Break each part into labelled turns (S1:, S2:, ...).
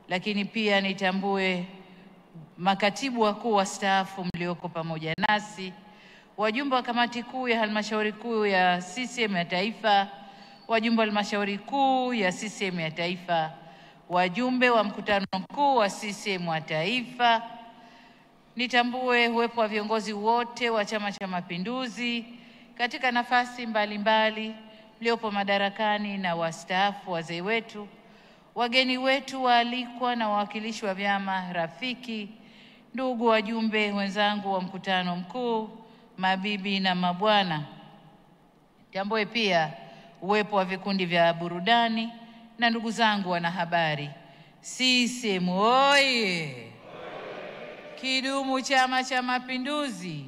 S1: lakini pia nitambue makatibu wakuu wastaafu mlioko pamoja nasi, wajumbe wa kamati kuu ya halmashauri kuu ya CCM ya taifa, wajumbe wa halmashauri kuu ya CCM ya taifa, wajumbe wa mkutano mkuu wa CCM wa taifa. Nitambue uwepo wa viongozi wote wa Chama cha Mapinduzi katika nafasi mbalimbali mliopo madarakani na wastaafu, wazee wetu, wageni wetu waalikwa na wawakilishi wa vyama rafiki, ndugu wajumbe wenzangu wa mkutano mkuu, mabibi na mabwana. Tambue pia uwepo wa vikundi vya burudani na ndugu zangu wanahabari. CCM oye! Kidumu Chama cha Mapinduzi!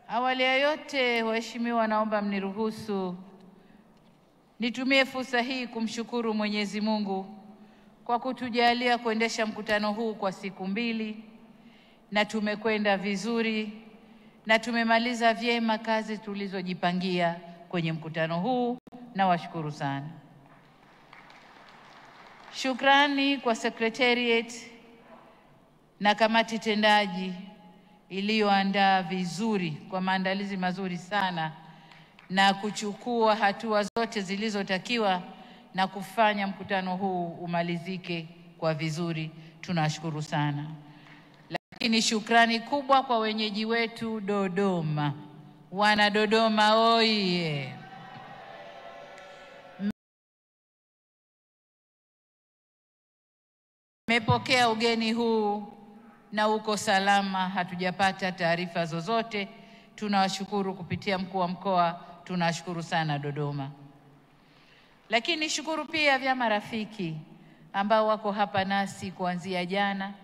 S1: Awali ya yote, waheshimiwa, naomba mniruhusu nitumie fursa hii kumshukuru Mwenyezi Mungu kwa kutujalia kuendesha mkutano huu kwa siku mbili, na tumekwenda vizuri na tumemaliza vyema kazi tulizojipangia kwenye mkutano huu, na washukuru sana. Shukrani kwa Secretariat na kamati tendaji iliyoandaa vizuri kwa maandalizi mazuri sana na kuchukua hatua zote zilizotakiwa na kufanya mkutano huu umalizike kwa vizuri. Tunashukuru sana. Lakini shukrani kubwa kwa wenyeji wetu Dodoma. Wana Dodoma oye! Mmepokea ugeni huu na uko salama, hatujapata taarifa zozote. Tunawashukuru kupitia mkuu wa mkoa, tunashukuru sana Dodoma. Lakini shukuru pia vyama rafiki ambao wako hapa nasi kuanzia jana,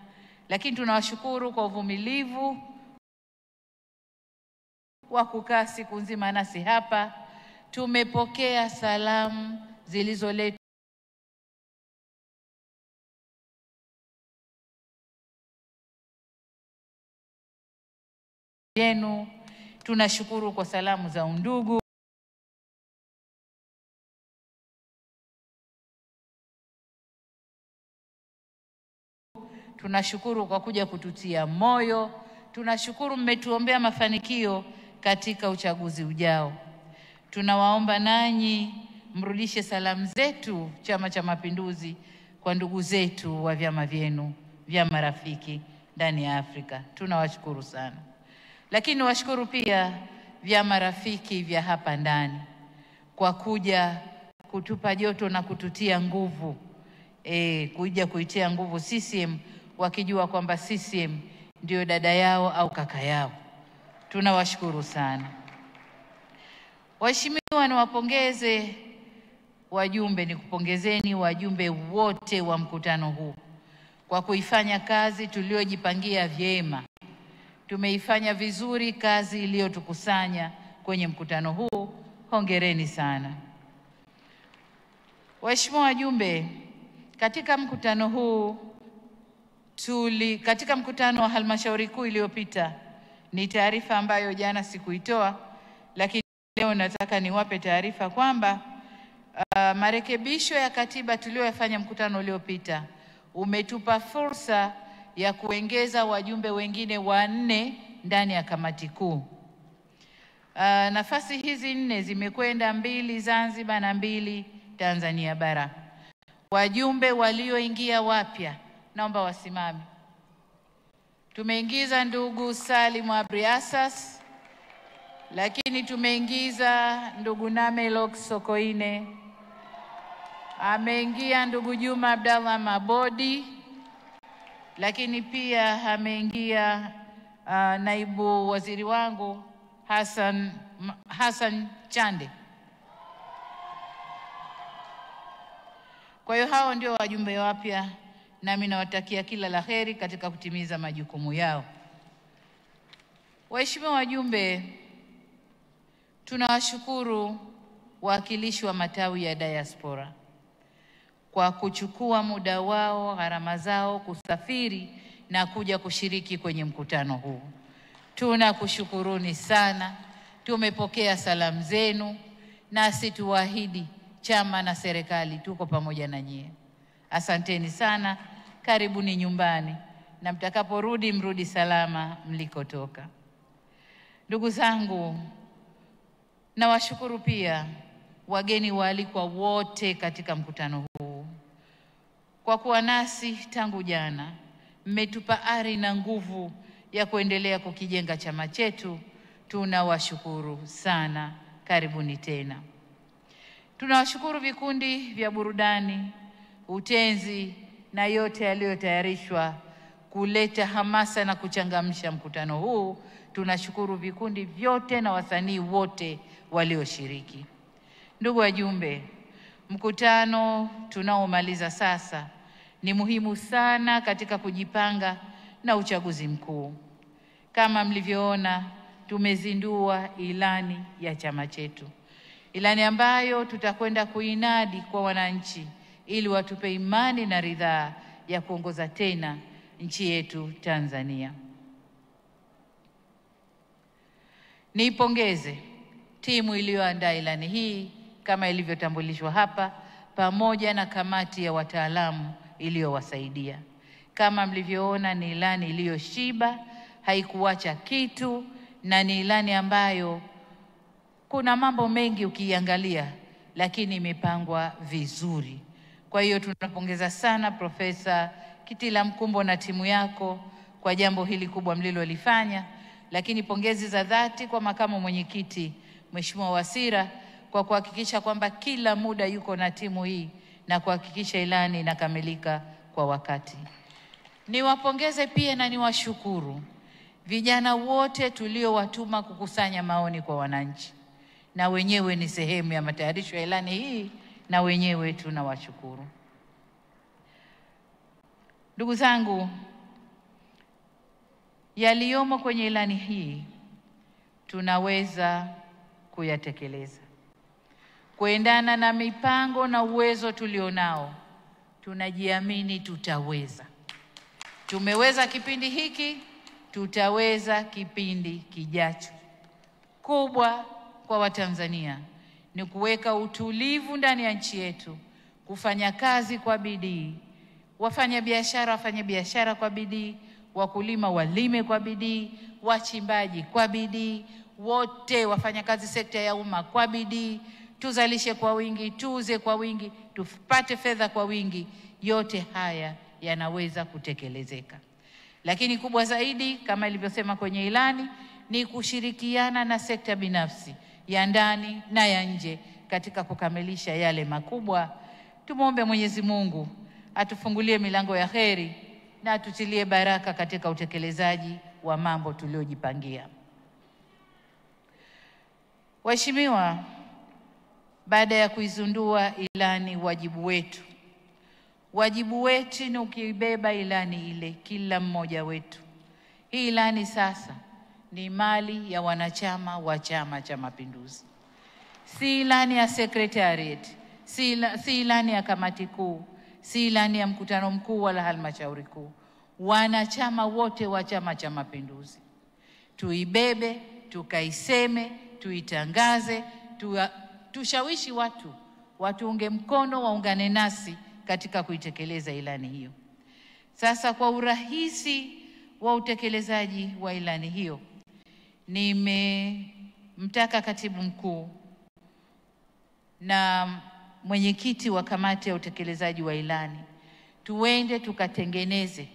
S1: lakini tunawashukuru kwa uvumilivu wa kukaa siku nzima nasi hapa. Tumepokea salamu zilizoletwa yenu. Tunashukuru kwa salamu za undugu. Tunashukuru kwa kuja kututia moyo. Tunashukuru mmetuombea mafanikio katika uchaguzi ujao. Tunawaomba nanyi mrudishe salamu zetu Chama cha Mapinduzi kwa ndugu zetu wa vyama vyenu, vyama rafiki ndani ya Afrika. Tunawashukuru sana. Lakini washukuru pia vyama rafiki vya hapa ndani kwa kuja kutupa joto na kututia nguvu, kuja kuitia nguvu CCM, wakijua kwamba CCM ndio dada yao au kaka yao. Tunawashukuru sana. Waheshimiwa, niwapongeze wajumbe, nikupongezeni wajumbe wote wa mkutano huu kwa kuifanya kazi tuliojipangia vyema. Tumeifanya vizuri kazi iliyotukusanya kwenye mkutano huu. Hongereni sana. Waheshimiwa wajumbe, katika mkutano huu katika mkutano wa halmashauri kuu iliyopita, ni taarifa ambayo jana sikuitoa, lakini leo nataka niwape taarifa kwamba marekebisho ya katiba tuliyoyafanya mkutano uliopita umetupa fursa ya kuongeza wajumbe wengine 4 ndani ya kamati kuu. Nafasi hizi 4 zimekwenda 2 Zanzibar na 2 Tanzania bara. Wajumbe walioingia wapya naomba wasimame. Tumeingiza ndugu Salim Abriasas, lakini tumeingiza ndugu Namelok Sokoine, ameingia ndugu Juma Abdallah Mabodi, lakini pia ameingia naibu waziri wangu Hassan Chande. Kwa hiyo hao ndio wajumbe wapya, nami nawatakia kila la heri katika kutimiza majukumu yao. Waheshimiwa wajumbe, tunawashukuru wawakilishi wa matawi ya diaspora kwa kuchukua muda wao, gharama zao kusafiri na kuja kushiriki kwenye mkutano huu. Tunakushukuruni sana. Tumepokea salamu zenu, nasi tuwaahidi chama na serikali tuko pamoja na nyie. Asanteni sana, karibuni nyumbani, na mtakaporudi mrudi salama mlikotoka. Ndugu zangu, nawashukuru pia wageni waalikwa wote katika mkutano huu kwa kuwa nasi tangu jana. Mmetupa ari na nguvu ya kuendelea kukijenga chama chetu. Tunawashukuru sana, karibuni tena. Tunawashukuru vikundi vya burudani, utenzi na yote yaliyotayarishwa kuleta hamasa na kuchangamsha mkutano huu. Tunashukuru vikundi vyote na wasanii wote walioshiriki. Ndugu wajumbe, mkutano tunaomaliza sasa ni muhimu sana katika kujipanga na uchaguzi mkuu. Kama mlivyoona, tumezindua ilani ya chama chetu, ilani ambayo tutakwenda kuinadi kwa wananchi ili watupe imani na ridhaa ya kuongoza tena nchi yetu Tanzania. Niipongeze timu iliyoandaa ilani hii kama ilivyotambulishwa hapa, pamoja na kamati ya wataalamu iliyowasaidia. Kama mlivyoona, ni ilani iliyoshiba, haikuacha kitu, na ni ilani ambayo kuna mambo mengi ukiangalia, lakini imepangwa vizuri. Kwa hiyo tunapongeza sana Profesa Kitila Mkumbo na timu yako kwa jambo hili kubwa mlilolifanya, lakini pongezi za dhati kwa makamu mwenyekiti Mheshimiwa Wasira kwa kuhakikisha kwamba kila muda yuko na timu hii na kuhakikisha ilani inakamilika kwa wakati. Niwapongeze pia na niwashukuru vijana wote tuliowatuma kukusanya maoni kwa wananchi, na wenyewe ni sehemu ya matayarisho ya ilani hii, na wenyewe tunawashukuru. Ndugu zangu, yaliyomo kwenye ilani hii tunaweza kuyatekeleza kuendana na mipango na uwezo tulionao. Tunajiamini tutaweza. Tumeweza kipindi hiki, tutaweza kipindi kijacho. Kubwa kwa Watanzania ni kuweka utulivu ndani ya nchi yetu, kufanya kazi kwa bidii, wafanya biashara kwa bidii, wakulima walime kwa bidii, wachimbaji kwa bidii, wote wafanya kazi sekta ya umma kwa bidii, tuzalishe kwa wingi, tuuze kwa wingi, tupate fedha kwa wingi. Yote haya yanaweza kutekelezeka. Lakini kubwa zaidi, kama ilivyosema kwenye ilani, ni kushirikiana na sekta binafsi ya ndani na ya nje katika kukamilisha yale makubwa. Tumuombe Mwenyezi Mungu atufungulie milango ya heri na atutilie baraka katika utekelezaji wa mambo tuliojipangia. Waheshimiwa, baada ya kuizundua ilani, wajibu wetu ni ukibeba ilani ile, kila mmoja wetu. Hii ilani sasa ni mali ya wanachama wa Chama cha Mapinduzi. Si ilani ya secretariat, si ilani ya kamati kuu, si ilani ya mkutano mkuu wala halmashauri kuu. Wanachama wote wa Chama cha Mapinduzi tuibebe, tukaiseme, tuitangaze, tushawishi watu watuunge mkono, waungane nasi katika kuitekeleza ilani hiyo. Sasa kwa urahisi wa utekelezaji wa ilani hiyo, nimemtaka katibu mkuu na mwenyekiti wa kamati ya utekelezaji wa ilani tuende tukatengeneze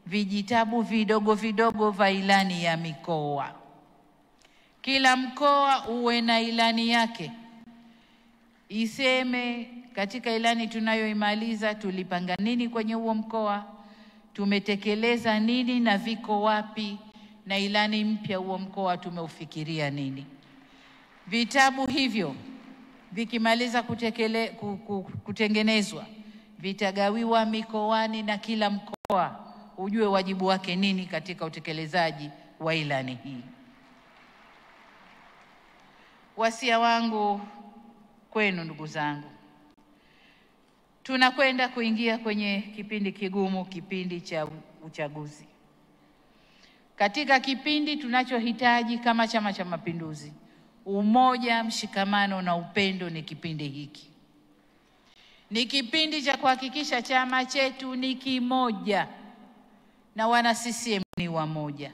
S1: vijitabu vidogo vidogo vya ilani ya mikoa. Kila mkoa uwe na ilani yake, iseme katika ilani tunayoimaliza tulipanga nini kwenye huo mkoa, tumetekeleza nini na viko wapi, na ilani mpya huo mkoa tumeufikiria nini. Vitabu hivyo vikimaliza kutengenezwa, vitagawiwa mikoani na kila mkoa ujue wajibu wake nini katika utekelezaji wa ilani hii. Wasia wangu kwenu ndugu zangu, tunakwenda kuingia kwenye kipindi kigumu, kipindi cha uchaguzi. Katika kipindi tunachohitaji kama Chama cha Mapinduzi, umoja, mshikamano na upendo, ni kipindi hiki. Ni kipindi cha kuhakikisha chama chetu ni kimoja na wana CCM ni wamoja.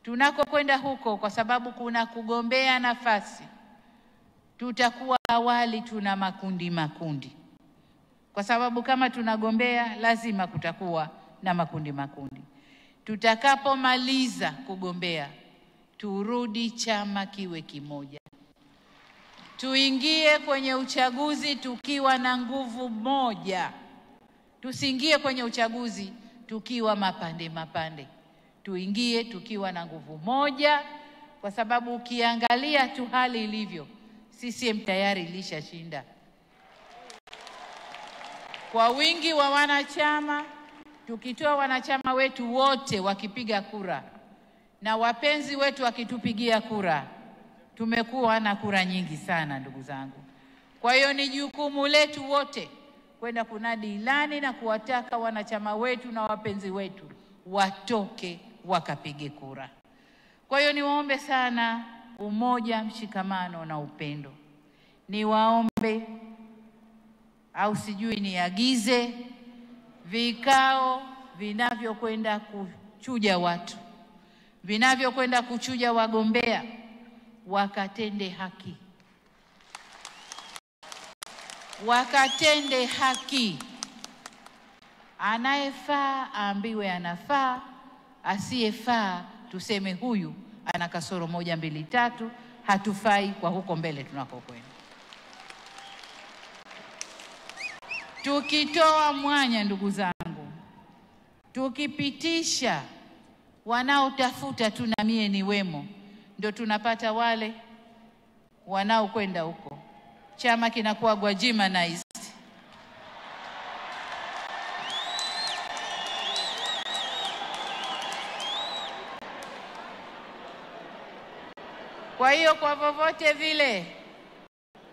S1: Tunakokwenda huko, kwa sababu kuna kugombea nafasi, tutakuwa awali tuna makundi, kwa sababu kama tunagombea lazima kutakuwa na makundi. Tutakapomaliza kugombea, turudi chama kiwe kimoja, tuingie kwenye uchaguzi tukiwa na nguvu moja. Tusiingie kwenye uchaguzi tukiwa mapande. Tuingie tukiwa na nguvu moja, kwa sababu ukiangalia tu hali ilivyo, CCM tayari ilishashinda kwa wingi wa wanachama. Tukitoa wanachama wetu wote wakipiga kura na wapenzi wetu wakitupigia kura, tumekuwa na kura nyingi sana, ndugu zangu. Kwa hiyo ni jukumu letu wote kwenda kunadi ilani na kuwataka wanachama wetu na wapenzi wetu watoke wakapige kura. Kwa hiyo niwaombe sana umoja, mshikamano na upendo. Niwaombe au sijui niagize vikao vinavyokwenda kuchuja watu, vinavyokwenda kuchuja wagombea, wakatende haki. Wakatende haki. Anayefaa aambiwe anafaa, asiyefaa tuseme huyu ana kasoro 1, 2, 3, hatufai kwa huko mbele tunakokwenda. Tukitoa mwanya, ndugu zangu, tukipitisha wanaotafuta tu na mie ni wemo, ndio tunapata wale wanaokwenda huko, chama kinakuwa Gwajimanized. Kwa hiyo kwa vovote vile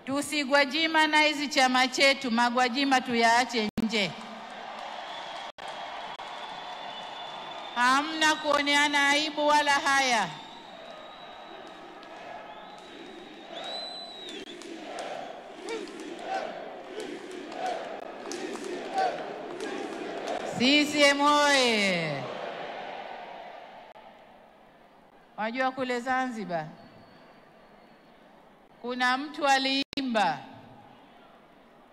S1: tusigwajimanize chama chetu, magwajima tuyaache nje. Hamna kuoneana aibu wala haya. CCM oye! Wajua kule Zanzibar kuna mtu aliimba,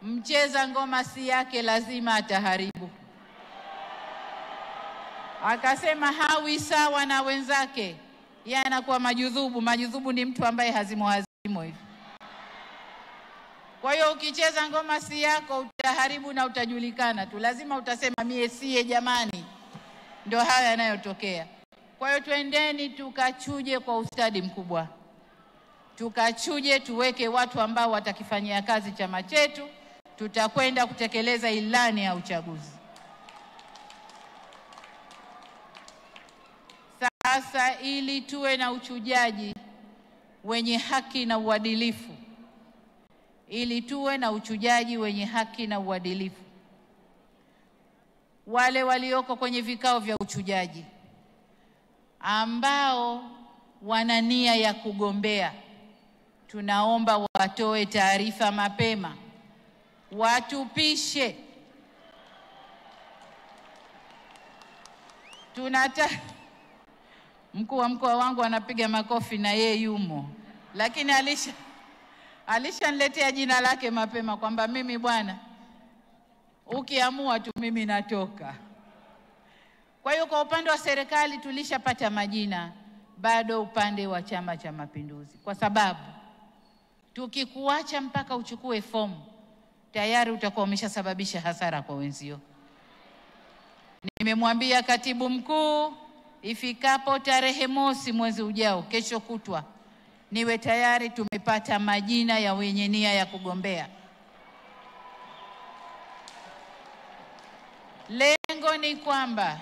S1: mcheza ngoma si yake lazima ataharibu. Akasema hawi sawa na wenzake, yeye anakuwa majudhubu. Majudhubu ni mtu ambaye hazimo hivi. Kwa hiyo ukicheza ngoma si yako utaharibu na utajulikana tu, lazima utasema mie siye jamani. Ndio haya yanayotokea. Kwa hiyo twendeni tukachuje kwa ustadi mkubwa, tukachuje, tuweke watu ambao watakifanyia kazi chama chetu. Tutakwenda kutekeleza ilani ya uchaguzi. Sasa ili tuwe na uchujaji wenye haki na uadilifu, wale walioko kwenye vikao vya uchujaji ambao wana nia ya kugombea, tunaomba watoe taarifa mapema, watupishe. Mkuu wa mkoa wangu anapiga makofi na yeye yumo, lakini alishaniletea jina lake mapema kwamba mimi bwana, ukiamua tu mimi natoka. Kwa hiyo kwa upande wa serikali tulishapata majina, bado upande wa Chama cha Mapinduzi, kwa sababu tukikuacha mpaka uchukue fomu tayari utakuwa umeshasababisha hasara kwa wenzio. Nimemwambia katibu mkuu ifikapo tarehe 1 mwezi ujao, kesho kutwa, niwe tayari tumepata majina ya wenye nia ya kugombea. Lengo ni kwamba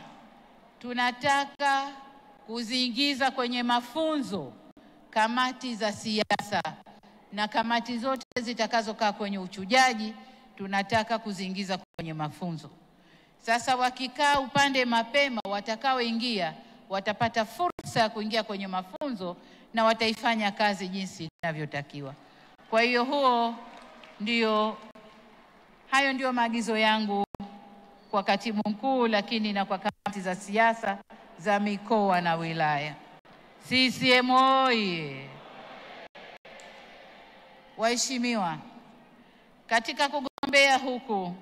S1: tunataka kuziingiza kwenye mafunzo kamati za siasa, na kamati zote zitakazokaa kwenye uchujaji tunataka kuziingiza kwenye mafunzo. Sasa wakikaa upande mapema, watakaoingia watapata fursa ya kuingia kwenye mafunzo na wataifanya kazi jinsi inavyotakiwa. Kwa hiyo huo ndio Hayo ndio maagizo yangu kwa katibu mkuu, lakini na kwa kamati za siasa za mikoa na wilaya. CCM oyee! Waheshimiwa, katika kugombea huku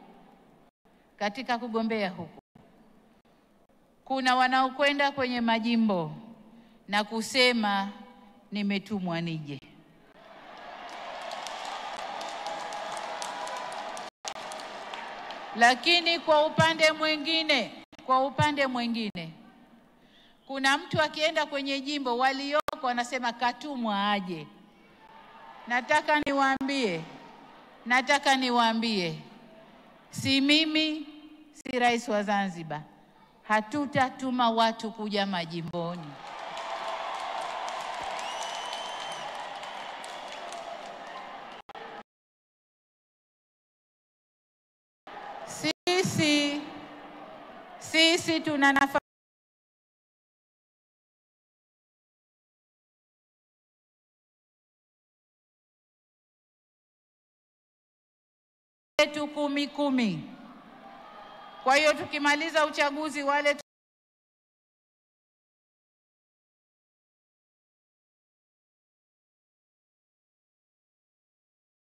S1: kuna wanaokwenda kwenye majimbo na kusema nimetumwa nije. Lakini kwa upande mwingine kuna mtu akienda kwenye jimbo walioko anasema katumwa aje. Nataka niwaambie, si mimi, si rais wa Zanzibar, hatutatuma watu kuja majimboni. Sisi tuna nafasi yetu 10-10. Kwa hiyo tukimaliza uchaguzi wale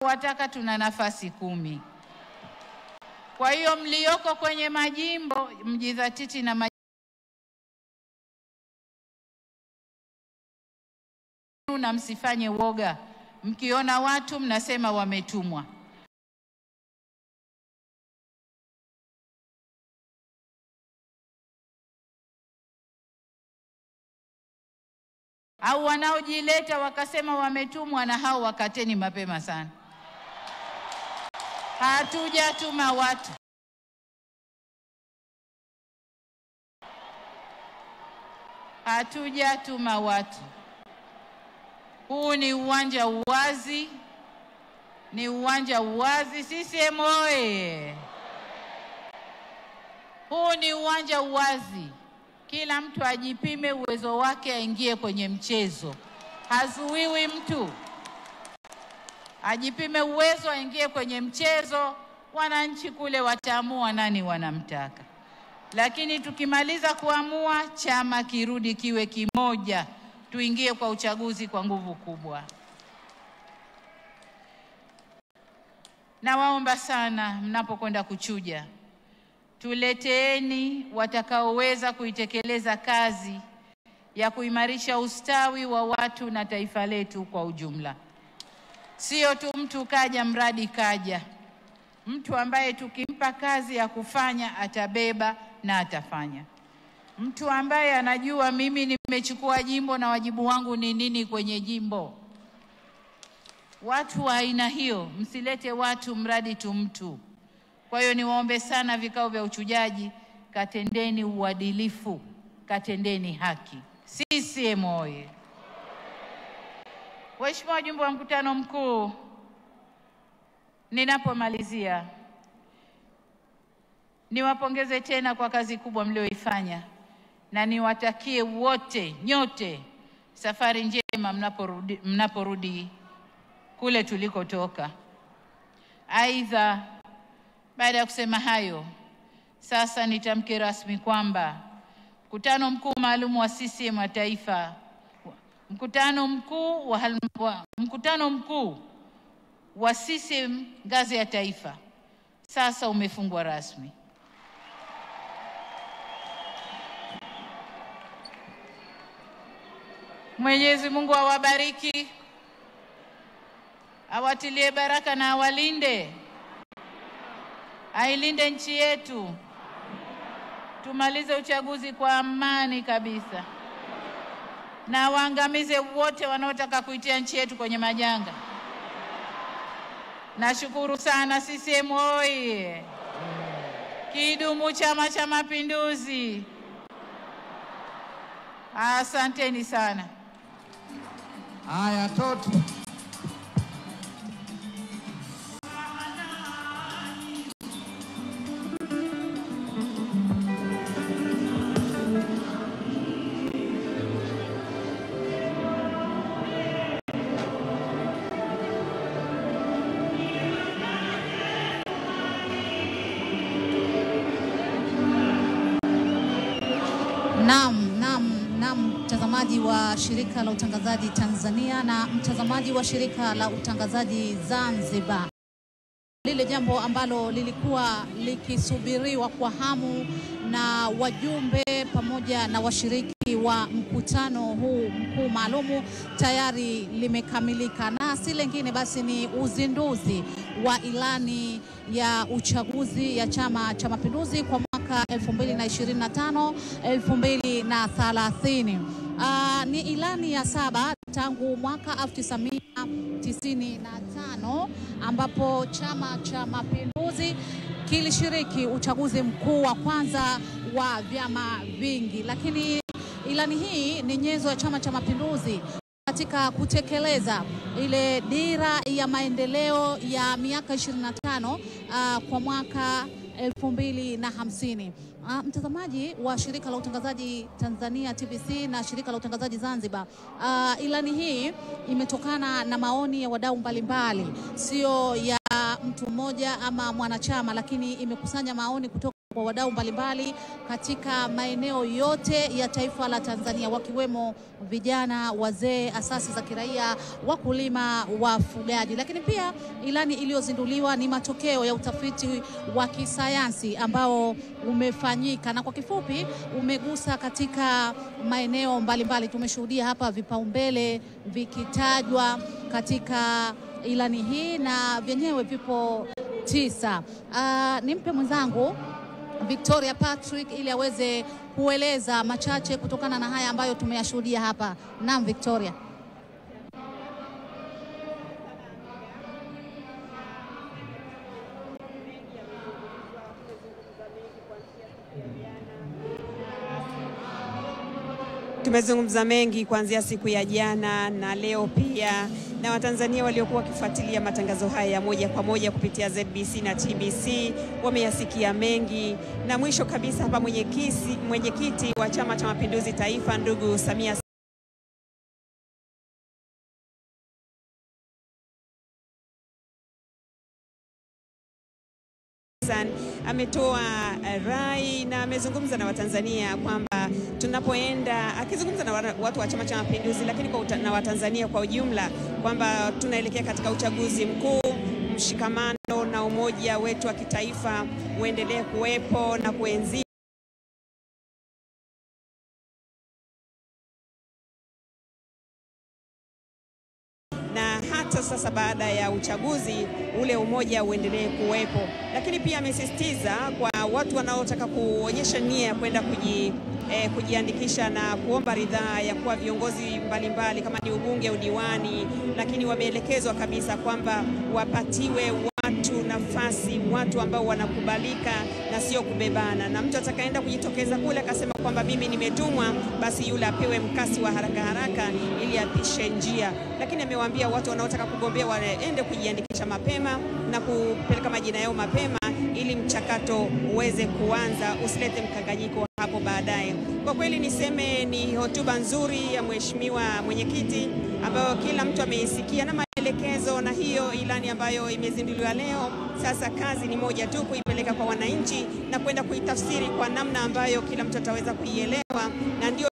S1: wataka, tuna nafasi 10. Kwa hiyo mlioko kwenye majimbo mjidhatiti na na msifanye woga. Mkiona watu mnasema wametumwa. Au wanaojileta wakasema wametumwa, na hao wakateni mapema sana. Hatujatuma watu. Huu ni uwanja uwazi, CCM oye! Huu ni uwanja uwazi, kila mtu ajipime uwezo wake, aingie kwenye mchezo. Hazuiwi mtu, ajipime uwezo, aingie kwenye mchezo. Wananchi kule wataamua nani wanamtaka, lakini tukimaliza kuamua, chama kirudi kiwe kimoja, tuingie kwa uchaguzi kwa nguvu kubwa. Nawaomba sana, mnapokwenda kuchuja, tuleteeni watakaoweza kuitekeleza kazi ya kuimarisha ustawi wa watu na taifa letu kwa ujumla. Sio tu mtu kaja mradi kaja, mtu ambaye tukimpa kazi ya kufanya atabeba na atafanya. Mtu ambaye anajua mimi nimechukua jimbo na wajibu wangu ni nini kwenye jimbo. Watu wa aina hiyo, msilete watu mradi tu mtu. Kwa hiyo niwaombe sana, vikao vya uchujaji, katendeni uadilifu, katendeni haki. CCM oyee! Waheshimiwa wajumbe wa mkutano mkuu, ninapomalizia niwapongeze tena kwa kazi kubwa mlioifanya, na niwatakie wote nyote safari njema mnaporudi kule tulikotoka. Aidha, baada ya kusema hayo, sasa nitamke rasmi kwamba mkutano mkuu maalum wa CCM wa taifa, mkutano mkuu wa CCM ngazi ya taifa sasa umefungwa rasmi. Mwenyezi Mungu awabariki, awatilie baraka na awalinde, ailinde nchi yetu, tumalize uchaguzi kwa amani kabisa, na waangamize wote wanaotaka kuitia nchi yetu kwenye majanga. Nashukuru sana. CCM oyee! Kidumu Chama cha Mapinduzi! Asanteni sana.
S2: Haya, Toto. Naam, mtazamaji wa shirika la utangazaji Tanzania na mtazamaji wa shirika la utangazaji Zanzibar. Lile jambo ambalo lilikuwa likisubiriwa kwa hamu na wajumbe pamoja na washiriki wa mkutano huu mkuu maalumu tayari limekamilika, na si lingine basi ni uzinduzi wa ilani ya uchaguzi ya Chama cha Mapinduzi kwa mwaka 2025-2030. Ni ilani ya 7 tangu mwaka 1995 ambapo Chama cha Mapinduzi kilishiriki uchaguzi mkuu wa kwanza wa vyama vingi, lakini ilani hii ni nyenzo ya Chama cha Mapinduzi katika kutekeleza ile dira ya maendeleo ya miaka 25 kwa mwaka 2050. Mtazamaji wa shirika la utangazaji Tanzania TBC na shirika la utangazaji Zanzibar, ilani hii imetokana na maoni ya wadau mbalimbali, sio ya mtu mmoja ama mwanachama, lakini imekusanya maoni kutoka kwa wadau mbalimbali katika maeneo yote ya taifa la Tanzania, wakiwemo vijana, wazee, asasi za kiraia, wakulima, wafugaji. Lakini pia ilani iliyozinduliwa ni matokeo ya utafiti wa kisayansi ambao umefanyika, na kwa kifupi umegusa katika maeneo mbalimbali. Tumeshuhudia hapa vipaumbele vikitajwa katika ilani hii na vyenyewe vipo 9. Nimpe mwenzangu Victoria Patrick ili aweze kueleza machache kutokana na haya ambayo tumeyashuhudia hapa. Naam Victoria.
S3: Tumezungumza mengi kuanzia siku ya jana na leo pia, na Watanzania waliokuwa wakifuatilia matangazo haya ya moja kwa moja kupitia ZBC na TBC wameyasikia mengi. Na mwisho kabisa hapa mwenyekiti wa Chama cha Mapinduzi Taifa ndugu Samia ametoa rai na amezungumza na Watanzania kwamba tunapoenda, akizungumza na watu wa Chama cha Mapinduzi lakini na Watanzania kwa ujumla, kwamba tunaelekea katika uchaguzi mkuu, mshikamano na umoja wetu wa kitaifa uendelee kuwepo na kuenzi. Hata sasa baada ya uchaguzi ule umoja uendelee kuwepo. Lakini pia amesisitiza kwa watu wanaotaka kuonyesha nia ya kwenda kujiandikisha na kuomba ridhaa ya kuwa viongozi mbalimbali kama ni ubunge, udiwani, lakini wameelekezwa kabisa kwamba wapatiwe watu nafasi, watu ambao wanakubalika na sio kubebana. Na mtu atakaenda kujitokeza kule akasema kwamba mimi nimetumwa, basi yule apewe mkasi wa haraka haraka ili apishe njia. Lakini amewaambia watu wanaotaka kugombea waende kujiandikisha mapema na kupeleka majina yao mapema ili mchakato uweze kuanza, usilete mkanganyiko hapo baadaye. Kwa kweli niseme ni hotuba nzuri ya mheshimiwa mwenyekiti ambayo kila mtu ameisikia na maelekezo, na hiyo ilani ambayo imezinduliwa leo, sasa kazi ni moja tu, kuipeleka kwa wananchi na kwenda kuitafsiri kwa namna ambayo kila mtu ataweza kuielewa, na ndio